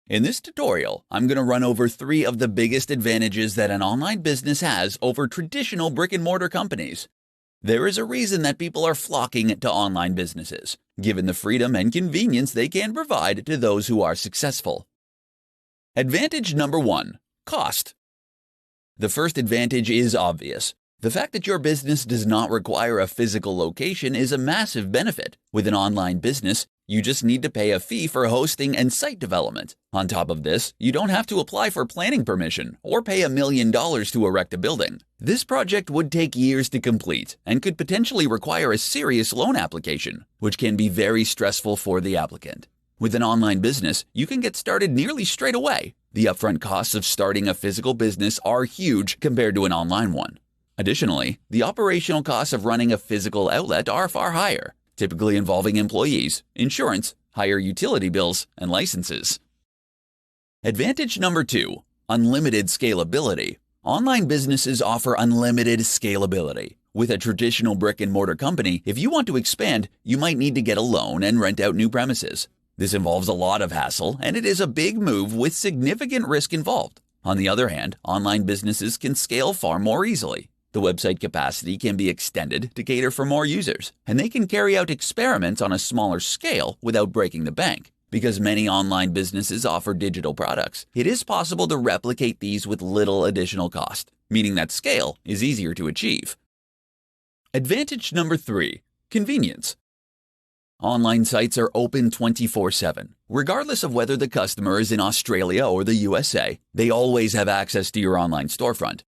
In this tutorial, I'm going to run over 3 of the biggest advantages that an online business has over traditional brick-and-mortar companies. There is a reason that people are flocking to online businesses, given the freedom and convenience they can provide to those who are successful. Advantage number 1: cost. The first advantage is obvious. The fact that your business does not require a physical location is a massive benefit. With an online business, you just need to pay a fee for hosting and site development. On top of this, you don't have to apply for planning permission or pay $1 million to erect a building. This project would take years to complete and could potentially require a serious loan application, which can be very stressful for the applicant. With an online business, you can get started nearly straight away. The upfront costs of starting a physical business are huge compared to an online one. Additionally, the operational costs of running a physical outlet are far higher, typically involving employees, insurance, higher utility bills, and licenses. Advantage number 2: unlimited scalability. Online businesses offer unlimited scalability. With a traditional brick-and-mortar company, if you want to expand, you might need to get a loan and rent out new premises. This involves a lot of hassle, and it is a big move with significant risk involved. On the other hand, online businesses can scale far more easily. The website capacity can be extended to cater for more users, and they can carry out experiments on a smaller scale without breaking the bank. Because many online businesses offer digital products, it is possible to replicate these with little additional cost, meaning that scale is easier to achieve. Advantage number 3: convenience. Online sites are open 24/7. Regardless of whether the customer is in Australia or the USA, they always have access to your online storefront.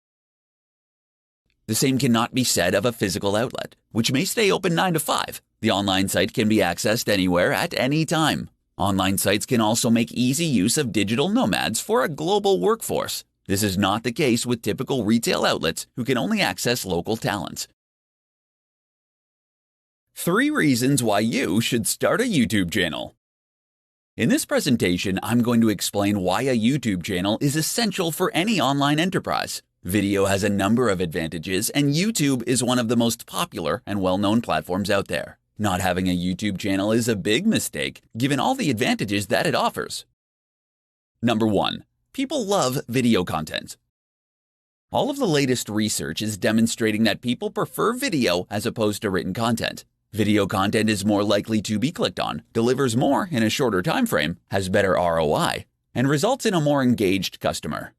The same cannot be said of a physical outlet, which may stay open 9 to 5. The online site can be accessed anywhere at any time. Online sites can also make easy use of digital nomads for a global workforce. This is not the case with typical retail outlets who can only access local talents. 3 reasons why you should start a YouTube channel. In this presentation, I'm going to explain why a YouTube channel is essential for any online enterprise. Video has a number of advantages, and YouTube is one of the most popular and well-known platforms out there. Not having a YouTube channel is a big mistake, given all the advantages that it offers. Number 1. People love video content. All of the latest research is demonstrating that people prefer video as opposed to written content. Video content is more likely to be clicked on, delivers more in a shorter time frame, has better ROI, and results in a more engaged customer.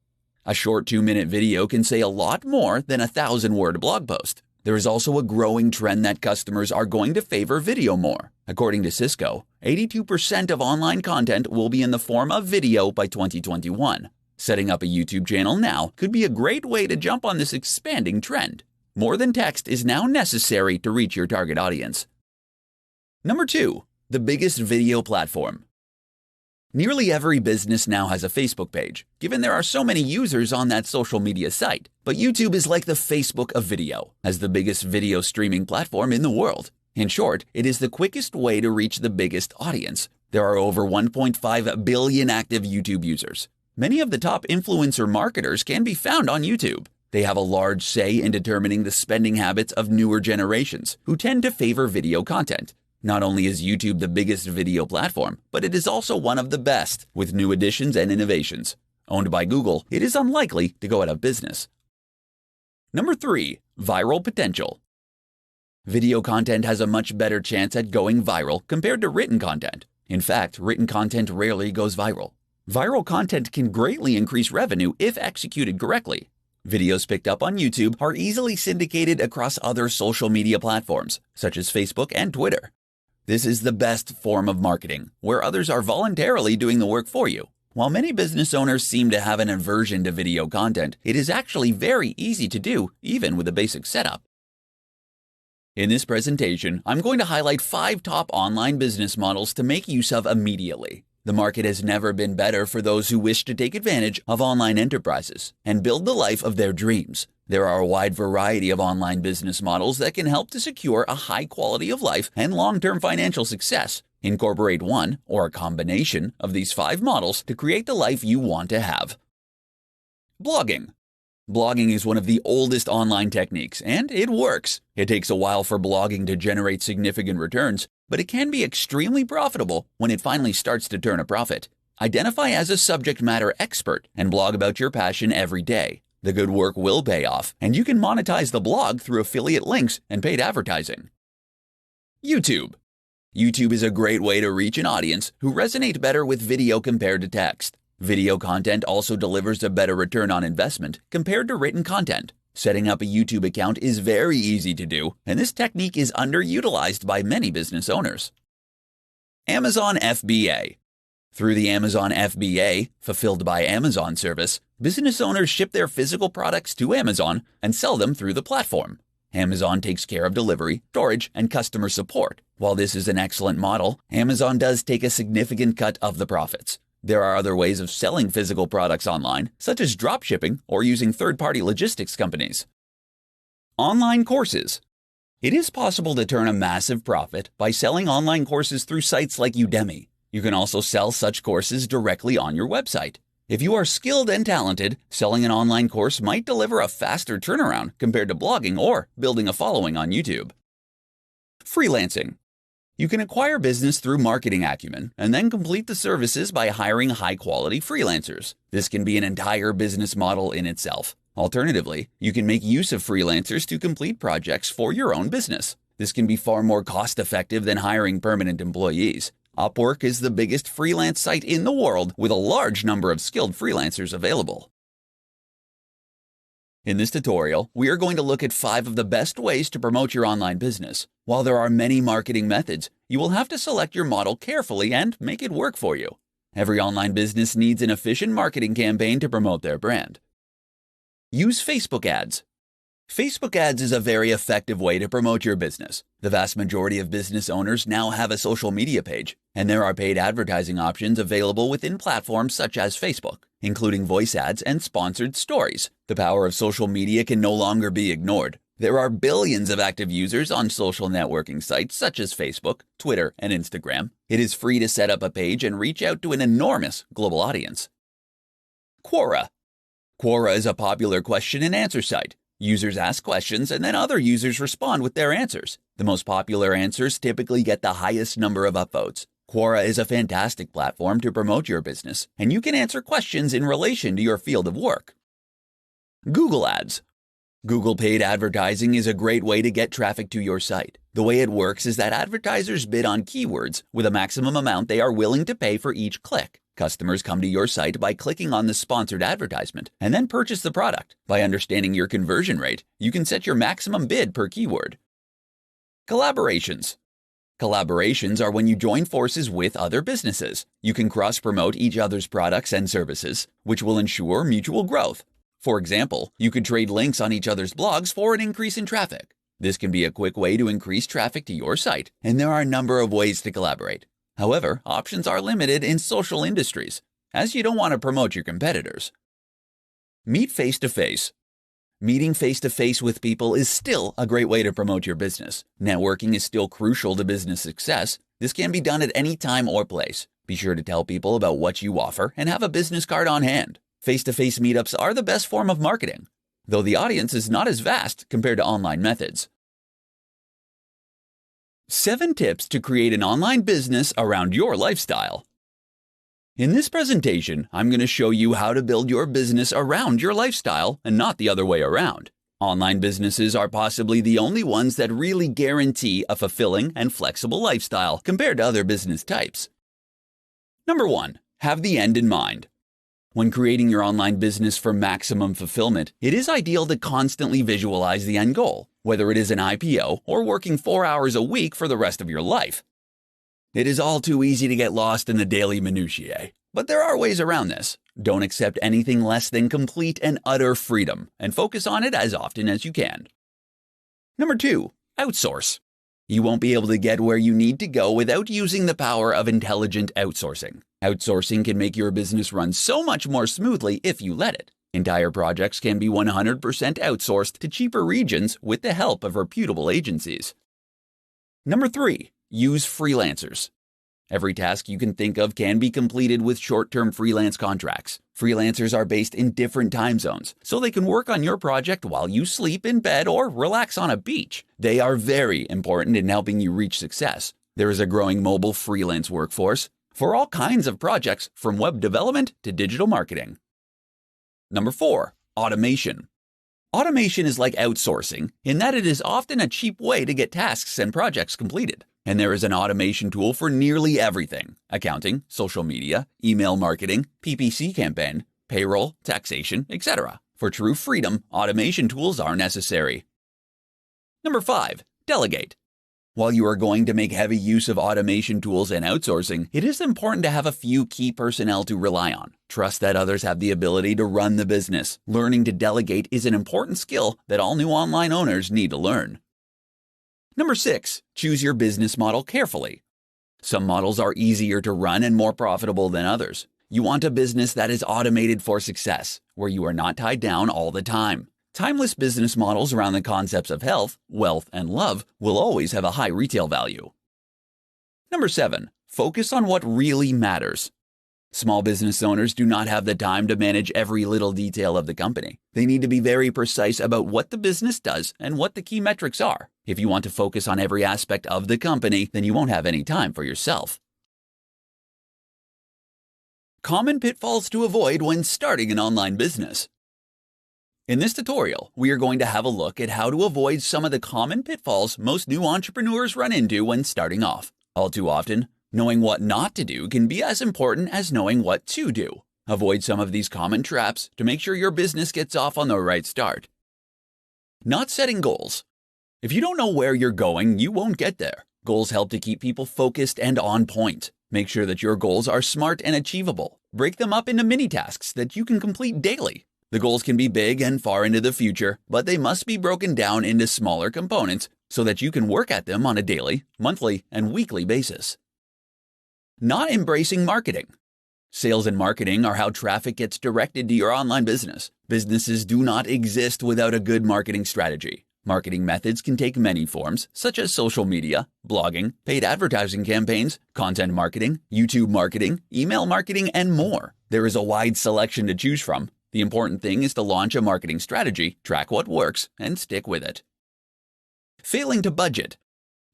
A short 2-minute video can say a lot more than a 1,000-word blog post. There is also a growing trend that customers are going to favor video more. According to Cisco, 82% of online content will be in the form of video by 2021. Setting up a YouTube channel now could be a great way to jump on this expanding trend. More than text is now necessary to reach your target audience. Number 2. The biggest video platform. Nearly every business now has a Facebook page, given there are so many users on that social media site. But YouTube is like the Facebook of video, as the biggest video streaming platform in the world. In short, it is the quickest way to reach the biggest audience. There are over 1.5 billion active YouTube users. Many of the top influencer marketers can be found on YouTube. They have a large say in determining the spending habits of newer generations, who tend to favor video content. Not only is YouTube the biggest video platform, but it is also one of the best, with new additions and innovations. Owned by Google, it is unlikely to go out of business. Number 3. Viral potential. Video content has a much better chance at going viral compared to written content. In fact, written content rarely goes viral. Viral content can greatly increase revenue if executed correctly. Videos picked up on YouTube are easily syndicated across other social media platforms, such as Facebook and Twitter. This is the best form of marketing, where others are voluntarily doing the work for you. While many business owners seem to have an aversion to video content, it is actually very easy to do, even with a basic setup. In this presentation, I'm going to highlight 5 top online business models to make use of immediately. The market has never been better for those who wish to take advantage of online enterprises and build the life of their dreams. There are a wide variety of online business models that can help to secure a high quality of life and long-term financial success. Incorporate one or a combination of these 5 models to create the life you want to have. Blogging. Blogging is one of the oldest online techniques, and it works. It takes a while for blogging to generate significant returns, but it can be extremely profitable when it finally starts to turn a profit. Identify as a subject matter expert and blog about your passion every day. The good work will pay off, and you can monetize the blog through affiliate links and paid advertising. YouTube. YouTube is a great way to reach an audience who resonate better with video compared to text. Video content also delivers a better return on investment compared to written content. Setting up a YouTube account is very easy to do, and this technique is underutilized by many business owners. Amazon FBA. Through the Amazon FBA, Fulfilled by Amazon service, business owners ship their physical products to Amazon and sell them through the platform. Amazon takes care of delivery, storage, and customer support. While this is an excellent model, Amazon does take a significant cut of the profits. There are other ways of selling physical products online, such as drop shipping or using third-party logistics companies. Online courses. It is possible to turn a massive profit by selling online courses through sites like Udemy. You can also sell such courses directly on your website. If you are skilled and talented, selling an online course might deliver a faster turnaround compared to blogging or building a following on YouTube. Freelancing. You can acquire business through marketing acumen and then complete the services by hiring high-quality freelancers. This can be an entire business model in itself. Alternatively, you can make use of freelancers to complete projects for your own business. This can be far more cost-effective than hiring permanent employees. Upwork is the biggest freelance site in the world with a large number of skilled freelancers available. In this tutorial, we are going to look at 5 of the best ways to promote your online business. While there are many marketing methods, you will have to select your model carefully and make it work for you. Every online business needs an efficient marketing campaign to promote their brand. Use Facebook ads. Facebook ads is a very effective way to promote your business. The vast majority of business owners now have a social media page, and there are paid advertising options available within platforms such as Facebook, including voice ads and sponsored stories. The power of social media can no longer be ignored. There are billions of active users on social networking sites such as Facebook, Twitter, and Instagram. It is free to set up a page and reach out to an enormous global audience. Quora. Quora is a popular question and answer site. Users ask questions and then other users respond with their answers. The most popular answers typically get the highest number of upvotes. Quora is a fantastic platform to promote your business, and you can answer questions in relation to your field of work. Google Ads. Google paid advertising is a great way to get traffic to your site. The way it works is that advertisers bid on keywords with a maximum amount they are willing to pay for each click. Customers come to your site by clicking on the sponsored advertisement and then purchase the product. By understanding your conversion rate, you can set your maximum bid per keyword. Collaborations. Collaborations are when you join forces with other businesses. You can cross-promote each other's products and services, which will ensure mutual growth. For example, you could trade links on each other's blogs for an increase in traffic. This can be a quick way to increase traffic to your site, and there are a number of ways to collaborate. However, options are limited in social industries, as you don't want to promote your competitors. Meet face-to-face. Meeting face-to-face with people is still a great way to promote your business. Networking is still crucial to business success. This can be done at any time or place. Be sure to tell people about what you offer and have a business card on hand. Face-to-face meetups are the best form of marketing, though the audience is not as vast compared to online methods. 7 tips to create an online business around your lifestyle. In this presentation, I'm going to show you how to build your business around your lifestyle and not the other way around. Online businesses are possibly the only ones that really guarantee a fulfilling and flexible lifestyle compared to other business types. Number 1. Have the end in mind. When creating your online business for maximum fulfillment, it is ideal to constantly visualize the end goal, whether it is an IPO or working 4 hours a week for the rest of your life. It is all too easy to get lost in the daily minutiae, but there are ways around this. Don't accept anything less than complete and utter freedom, and focus on it as often as you can. Number 2. Outsource. You won't be able to get where you need to go without using the power of intelligent outsourcing. Outsourcing can make your business run so much more smoothly if you let it. Entire projects can be 100% outsourced to cheaper regions with the help of reputable agencies. Number 3. Use freelancers. Every task you can think of can be completed with short-term freelance contracts. Freelancers are based in different time zones, so they can work on your project while you sleep in bed or relax on a beach. They are very important in helping you reach success. There is a growing mobile freelance workforce. for all kinds of projects from web development to digital marketing. Number 4, automation. Automation is like outsourcing in that it is often a cheap way to get tasks and projects completed. And there is an automation tool for nearly everything: accounting, social media, email marketing, PPC campaign, payroll, taxation, etc. For true freedom, automation tools are necessary. Number 5, delegate. While you are going to make heavy use of automation tools and outsourcing, it is important to have a few key personnel to rely on. Trust that others have the ability to run the business. Learning to delegate is an important skill that all new online owners need to learn. Number 6, choose your business model carefully. Some models are easier to run and more profitable than others. You want a business that is automated for success, where you are not tied down all the time. Timeless business models around the concepts of health, wealth, and love will always have a high retail value. Number 7, focus on what really matters. Small business owners do not have the time to manage every little detail of the company. They need to be very precise about what the business does and what the key metrics are. If you want to focus on every aspect of the company, then you won't have any time for yourself. Common pitfalls to avoid when starting an online business. In this tutorial, we are going to have a look at how to avoid some of the common pitfalls most new entrepreneurs run into when starting off. All too often, knowing what not to do can be as important as knowing what to do. Avoid some of these common traps to make sure your business gets off on the right start. Not setting goals. If you don't know where you're going, you won't get there. Goals help to keep people focused and on point. Make sure that your goals are smart and achievable. Break them up into mini tasks that you can complete daily. The goals can be big and far into the future, but they must be broken down into smaller components so that you can work at them on a daily, monthly, and weekly basis. Not embracing marketing. Sales and marketing are how traffic gets directed to your online business. Businesses do not exist without a good marketing strategy. Marketing methods can take many forms, such as social media, blogging, paid advertising campaigns, content marketing, YouTube marketing, email marketing, and more. There is a wide selection to choose from. The important thing is to launch a marketing strategy, track what works, and stick with it. Failing to budget.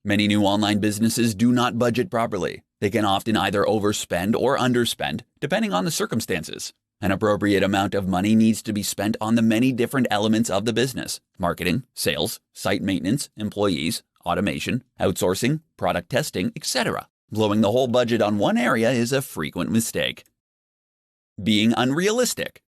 Many new online businesses do not budget properly. They can often either overspend or underspend, depending on the circumstances. An appropriate amount of money needs to be spent on the many different elements of the business: marketing, sales, site maintenance, employees, automation, outsourcing, product testing, etc. Blowing the whole budget on one area is a frequent mistake. Being unrealistic.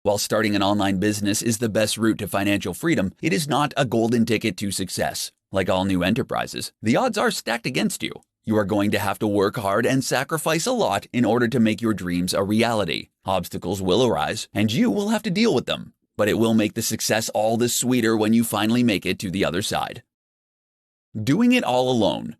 While starting an online business is the best route to financial freedom, it is not a golden ticket to success. Like all new enterprises, the odds are stacked against you. You are going to have to work hard and sacrifice a lot in order to make your dreams a reality. Obstacles will arise, and you will have to deal with them. But it will make the success all the sweeter when you finally make it to the other side. Doing it all alone.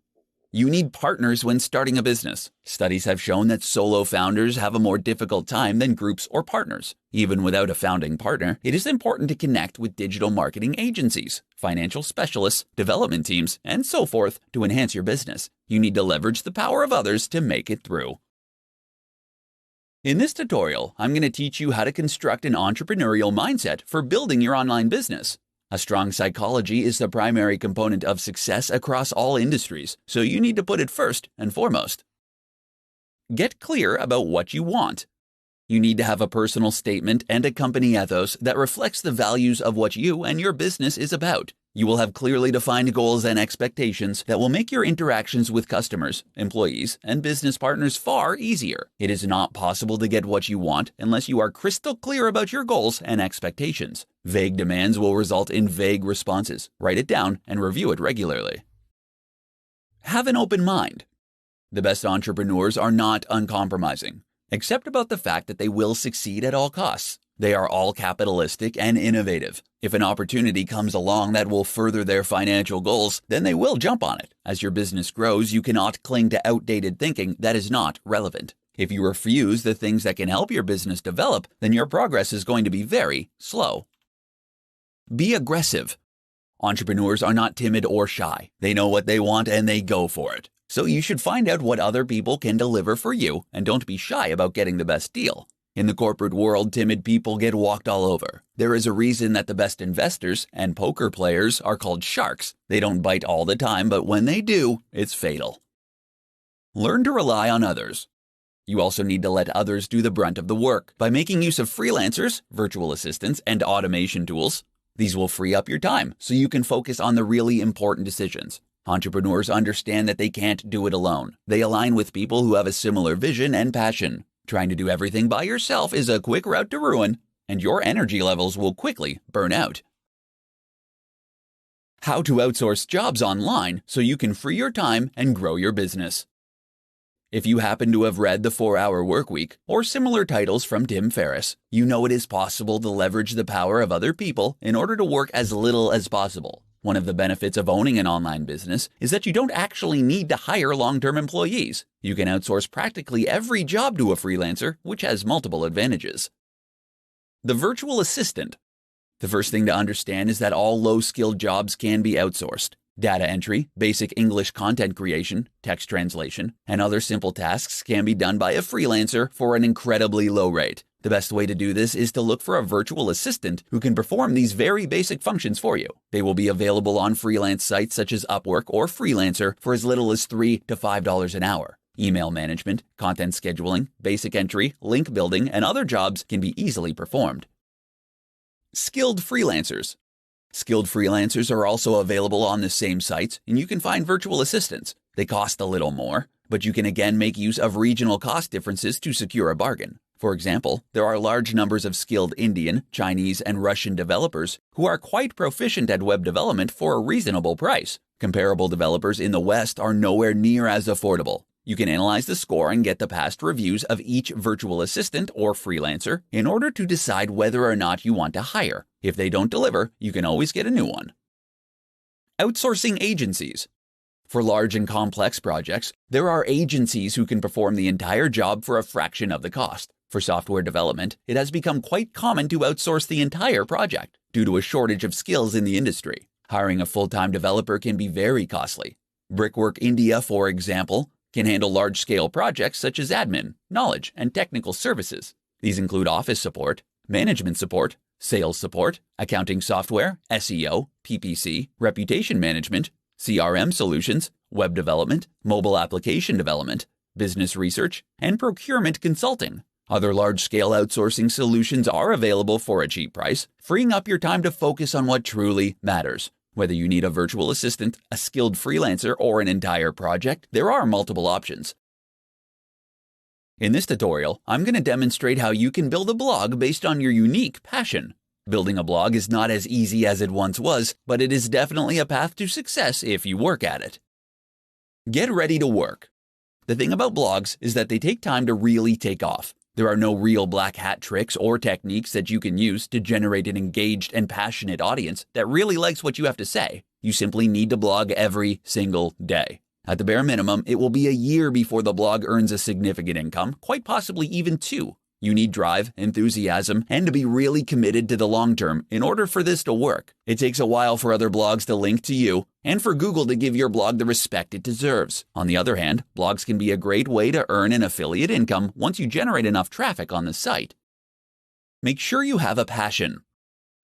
You need partners when starting a business. Studies have shown that solo founders have a more difficult time than groups or partners. Even without a founding partner, it is important to connect with digital marketing agencies, financial specialists, development teams, and so forth to enhance your business. You need to leverage the power of others to make it through. In this tutorial, I'm going to teach you how to construct an entrepreneurial mindset for building your online business. A strong psychology is the primary component of success across all industries, so you need to put it first and foremost. Get clear about what you want. You need to have a personal statement and a company ethos that reflects the values of what you and your business is about. You will have clearly defined goals and expectations that will make your interactions with customers, employees, and business partners far easier. It is not possible to get what you want unless you are crystal clear about your goals and expectations. Vague demands will result in vague responses. Write it down and review it regularly. Have an open mind. The best entrepreneurs are not uncompromising, except about the fact that they will succeed at all costs. They are all capitalistic and innovative. If an opportunity comes along that will further their financial goals, then they will jump on it. As your business grows, you cannot cling to outdated thinking that is not relevant. If you refuse the things that can help your business develop, then your progress is going to be very slow. Be aggressive. Entrepreneurs are not timid or shy. They know what they want and they go for it. So you should find out what other people can deliver for you and don't be shy about getting the best deal. In the corporate world, timid people get walked all over. There is a reason that the best investors and poker players are called sharks. They don't bite all the time, but when they do, it's fatal. Learn to rely on others. You also need to let others do the brunt of the work by making use of freelancers, virtual assistants, and automation tools. These will free up your time so you can focus on the really important decisions. Entrepreneurs understand that they can't do it alone. They align with people who have a similar vision and passion. Trying to do everything by yourself is a quick route to ruin, and your energy levels will quickly burn out. How to outsource jobs online so you can free your time and grow your business. If you happen to have read The 4-Hour Workweek or similar titles from Tim Ferriss, you know it is possible to leverage the power of other people in order to work as little as possible. One of the benefits of owning an online business is that you don't actually need to hire long-term employees. You can outsource practically every job to a freelancer, which has multiple advantages. The virtual assistant. The first thing to understand is that all low-skilled jobs can be outsourced. Data entry, basic English content creation, text translation, and other simple tasks can be done by a freelancer for an incredibly low rate. The best way to do this is to look for a virtual assistant who can perform these very basic functions for you. They will be available on freelance sites such as Upwork or Freelancer for as little as $3 to $5 an hour. Email management, content scheduling, basic entry, link building, and other jobs can be easily performed. Skilled freelancers. Skilled freelancers are also available on the same sites, and you can find virtual assistants. They cost a little more, but you can again make use of regional cost differences to secure a bargain. For example, there are large numbers of skilled Indian, Chinese, and Russian developers who are quite proficient at web development for a reasonable price. Comparable developers in the West are nowhere near as affordable. You can analyze the score and get the past reviews of each virtual assistant or freelancer in order to decide whether or not you want to hire. If they don't deliver, you can always get a new one. Outsourcing agencies. For large and complex projects, there are agencies who can perform the entire job for a fraction of the cost. For software development, it has become quite common to outsource the entire project due to a shortage of skills in the industry. Hiring a full-time developer can be very costly. Brickwork India, for example, can handle large-scale projects such as admin, knowledge, and technical services. These include office support, management support, sales support, accounting software, SEO, PPC, reputation management, CRM solutions, web development, mobile application development, business research, and procurement consulting. Other large-scale outsourcing solutions are available for a cheap price, freeing up your time to focus on what truly matters. Whether you need a virtual assistant, a skilled freelancer, or an entire project, there are multiple options. In this tutorial, I'm going to demonstrate how you can build a blog based on your unique passion. Building a blog is not as easy as it once was, but it is definitely a path to success if you work at it. Get ready to work. The thing about blogs is that they take time to really take off. There are no real black hat tricks or techniques that you can use to generate an engaged and passionate audience that really likes what you have to say. You simply need to blog every single day. At the bare minimum, it will be a year before the blog earns a significant income, quite possibly even 2. You need drive, enthusiasm, and to be really committed to the long term in order for this to work. It takes a while for other blogs to link to you and for Google to give your blog the respect it deserves. On the other hand, blogs can be a great way to earn an affiliate income once you generate enough traffic on the site. Make sure you have a passion.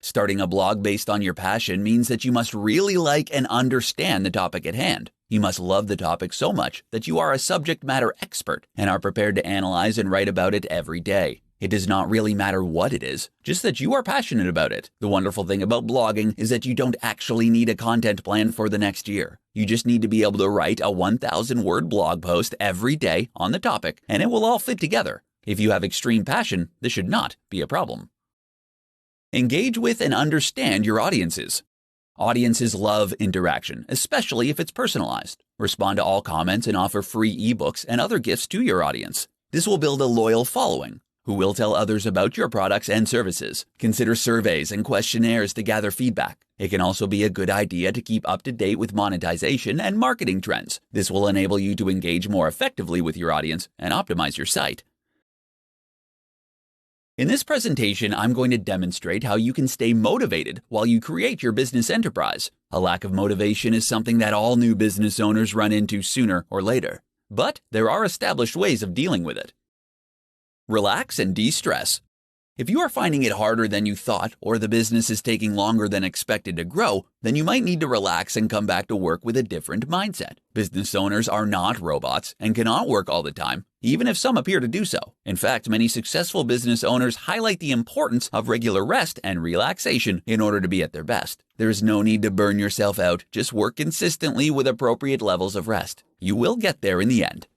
Starting a blog based on your passion means that you must really like and understand the topic at hand. You must love the topic so much that you are a subject matter expert and are prepared to analyze and write about it every day. It does not really matter what it is, just that you are passionate about it. The wonderful thing about blogging is that you don't actually need a content plan for the next year. You just need to be able to write a 1,000-word blog post every day on the topic, and it will all fit together. If you have extreme passion, this should not be a problem. Engage with and understand your audiences. Audiences love interaction, especially if it's personalized. Respond to all comments and offer free ebooks and other gifts to your audience. This will build a loyal following who will tell others about your products and services. Consider surveys and questionnaires to gather feedback. It can also be a good idea to keep up to date with monetization and marketing trends. This will enable you to engage more effectively with your audience and optimize your site. In this presentation, I'm going to demonstrate how you can stay motivated while you create your business enterprise. A lack of motivation is something that all new business owners run into sooner or later, but there are established ways of dealing with it. Relax and de-stress. If you are finding it harder than you thought, or the business is taking longer than expected to grow, then you might need to relax and come back to work with a different mindset. Business owners are not robots and cannot work all the time. even if some appear to do so. In fact, many successful business owners highlight the importance of regular rest and relaxation in order to be at their best. There is no need to burn yourself out. Just work consistently with appropriate levels of rest. You will get there in the end.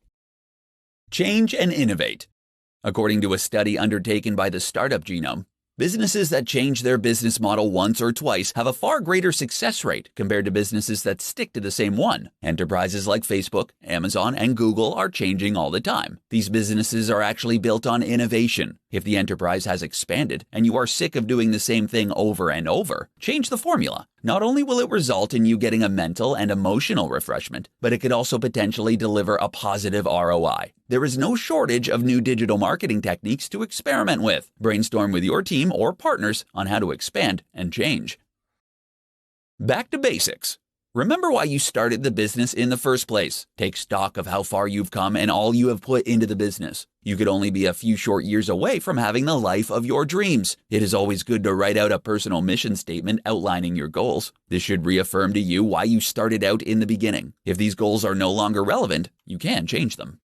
Change and innovate. According to a study undertaken by the Startup Genome, businesses that change their business model once or twice have a far greater success rate compared to businesses that stick to the same one. Enterprises like Facebook, Amazon, and Google are changing all the time. These businesses are actually built on innovation. If the enterprise has expanded and you are sick of doing the same thing over and over, change the formula. Not only will it result in you getting a mental and emotional refreshment, but it could also potentially deliver a positive ROI. There is no shortage of new digital marketing techniques to experiment with. Brainstorm with your team or partners on how to expand and change. Back to basics. Remember why you started the business in the first place. Take stock of how far you've come and all you have put into the business. You could only be a few short years away from having the life of your dreams. It is always good to write out a personal mission statement outlining your goals. This should reaffirm to you why you started out in the beginning. If these goals are no longer relevant, you can change them.